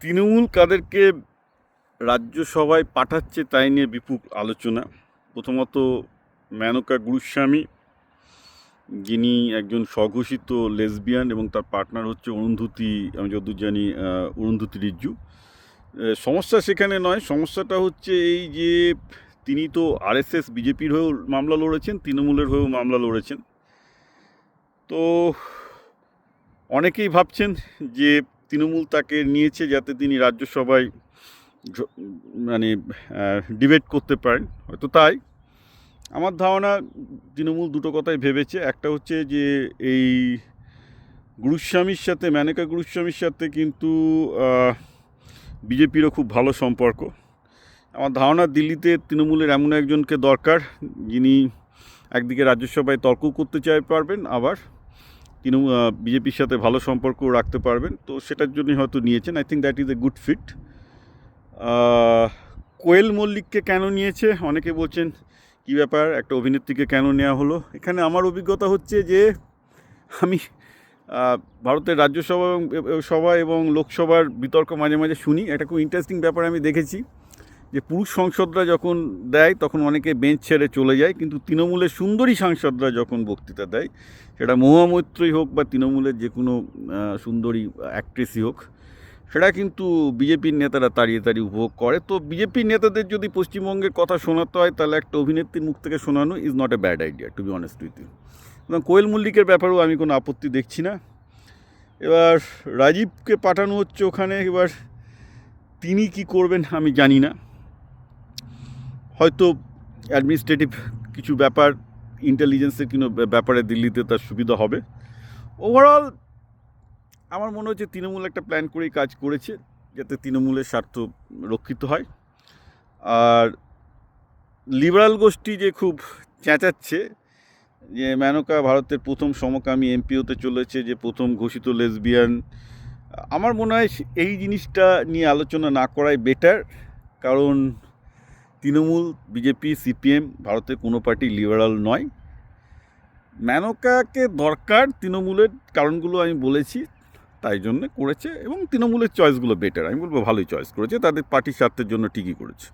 তৃণমূল কাদেরকে রাজ্যসভায় পাঠাচ্ছে তাই নিয়ে বিপুল আলোচনা। প্রথমত মেনকা গুরুস্বামী, যিনি একজন স্বঘোষিত লেসবিয়ান এবং তার পার্টনার হচ্ছে অরুন্ধতী, আমি যতদূর জানি অরুন্ধতী রিজ্জু। সমস্যা সেখানে নয়, সমস্যাটা হচ্ছে এই যে তিনি তো আরএসএস বিজেপির হয়েও মামলা লড়েছেন, তৃণমূলের হয়েও মামলা লড়েছেন। তো অনেকেই ভাবছেন যে তৃণমূল তাকে নিয়েছে যাতে তিনি রাজ্যসভায় মানে ডিবেট করতে পারেন, হয়তো তাই। আমার ধারণা তৃণমূল দুটো কথাই ভেবেছে। একটা হচ্ছে যে এই গুরুস্বামীর সাথে, মেনকা গুরুস্বামীর সাথে কিন্তু বিজেপিরও খুব ভালো সম্পর্ক। আমার ধারণা দিল্লিতে তৃণমূলের এমন একজনকে দরকার যিনি একদিকে রাজ্যসভায় তর্ক করতে চাই পারবেন, আবার বিজেপির সাথে ভালো সম্পর্ক রাখতে পারবেন। তো সেটার জন্যই হয়তো নিয়েছেন। I think that is a good fit. Koel মল্লিককে কেন নিয়েছে, অনেকে বলছেন কী ব্যাপার, একটা অভিনেত্রীকে কেন নেওয়া হলো। এখানে আমার অভিজ্ঞতা হচ্ছে যে আমি ভারতের রাজ্যসভা এবং লোকসভার বিতর্ক মাঝে মাঝে শুনি। একটা খুব ইন্টারেস্টিং ব্যাপার আমি দেখেছি যে পুরুষ সাংসদরা যখন দেয় তখন অনেকে বেঞ্চ ছেড়ে চলে যায়, কিন্তু তৃণমূলের সুন্দরী সাংসদরা যখন বক্তৃতা দেয়, সেটা মহুয়া মৈত্রই হোক বা তৃণমূলের যে কোনো সুন্দরী অ্যাক্ট্রেসই হোক, সেটা কিন্তু বিজেপির নেতারা তাড়িয়ে তাড়িয়ে উপভোগ করে। তো বিজেপির নেতাদের যদি পশ্চিমবঙ্গের কথা শোনাতে হয়, তাহলে একটা অভিনেত্রীর মুখ থেকে শোনানো is not a bad idea, to be honest with you. এবং কোয়েল মল্লিকের ব্যাপারেও আমি কোনো আপত্তি দেখছি না। এবার রাজীবকে পাঠানো হচ্ছে ওখানে, এবার তিনি কি করবেন আমি জানি না। হয়তো অ্যাডমিনিস্ট্রেটিভ কিছু ব্যাপার, ইন্টেলিজেন্সের কোনো ব্যাপারে দিল্লিতে তার সুবিধা হবে। ওভারঅল আমার মনে হচ্ছে তৃণমূল একটা প্ল্যান করেই কাজ করেছে যাতে তৃণমূলের স্বার্থ রক্ষিত হয়। আর লিবারাল গোষ্ঠী যে খুব চেঁচাচ্ছে যে মেনকা ভারতের প্রথম সমকামী এমপি হতে চলেছে, যে প্রথম ঘোষিত লেসবিয়ান, আমার মনে হয় এই জিনিসটা নিয়ে আলোচনা না করাই বেটার। কারণ তৃণমূল, বিজেপি, সিপিএম, ভারতের কোনো পার্টি লিবারাল নয়। মেনকাকে দরকার তৃণমূলের কারণগুলো আমি বলেছি, তাই জন্য করেছে। এবং তৃণমূলের চয়েসগুলো বেটার, আমি বলবো ভালোই চয়েস করেছে, তাদের পার্টির স্বার্থের জন্য ঠিকই করেছে।